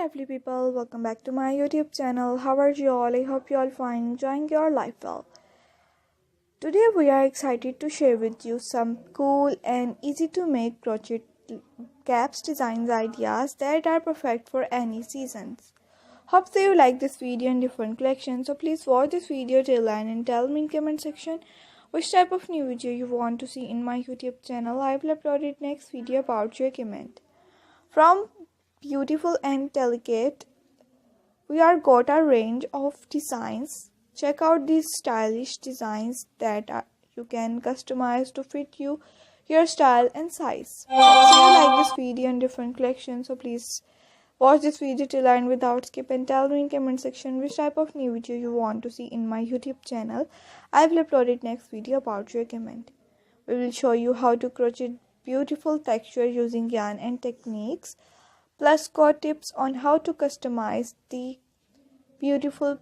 lovely people, welcome back to my YouTube channel. How are you all? I hope you all fine, enjoying your life well. Today we are excited to share with you some cool and easy to make crochet caps designs ideas that are perfect for any seasons. Hope so you like this video in different collections, so please watch this video till end and tell me in comment section which type of new video you want to see in my YouTube channel. I will upload it next video about your comment. From beautiful and delicate, we are got a range of designs. Check out these stylish designs that you can customize to fit your style and size. So you like this video in different collections, so please watch this video till end without skip and tell me in comment section which type of new video you want to see in my YouTube channel. I will upload it next video about your comment. We will show you how to crochet beautiful texture using yarn and techniques, plus got tips on how to customize the beautiful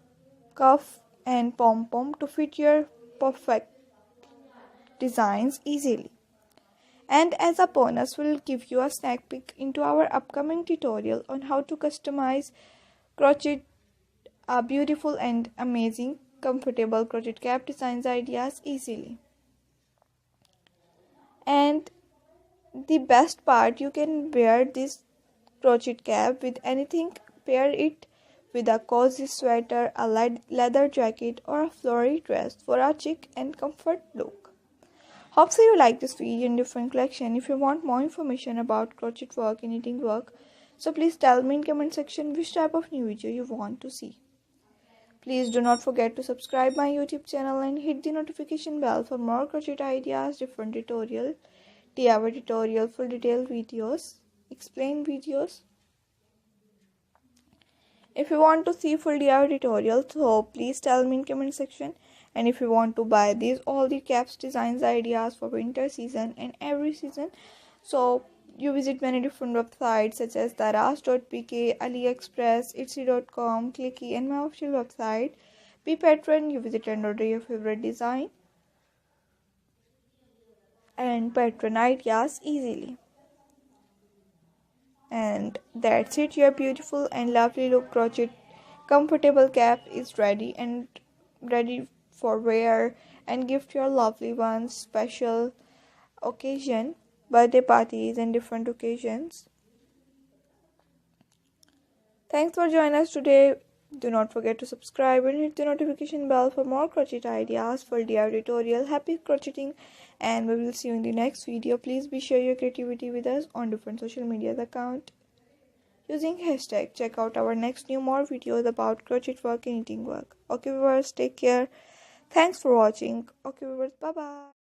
cuff and pom-pom to fit your perfect designs easily. And as a bonus, we'll give you a snack peek into our upcoming tutorial on how to customize crochet beautiful and amazing comfortable crochet cap designs ideas easily. And the best part, you can wear this crochet cap with anything. Pair it with a cozy sweater, a leather jacket, or a floral dress for a chic and comfort look. Hope so you like this video in different collection. If you want more information about crochet work and knitting work, so please tell me in comment section which type of new video you want to see. Please do not forget to subscribe my YouTube channel and hit the notification bell for more crochet ideas, different tutorial, DIY tutorial, full detail videos, explain videos. If you want to see full DIY tutorials, so please tell me in comment section. And if you want to buy all the caps designs ideas for winter season and every season, so you visit many different websites such as daraz.pk, AliExpress, etsy.com, Clicky, and my official website. Be patron, you visit and order your favorite design and patron ideas easily. And that's it, your beautiful and lovely look crochet comfortable cap is ready for wear and gift your lovely ones, special occasion, birthday parties and different occasions. Thanks for joining us today. Do not forget to subscribe and hit the notification bell for more crochet ideas, for DIY tutorial. Happy crocheting, and we will see you in the next video. Please be share your creativity with us on different social media account using hashtag. Check out our next more videos about crochet work and knitting work. Okay viewers, take care. Thanks for watching. Okay viewers, bye bye.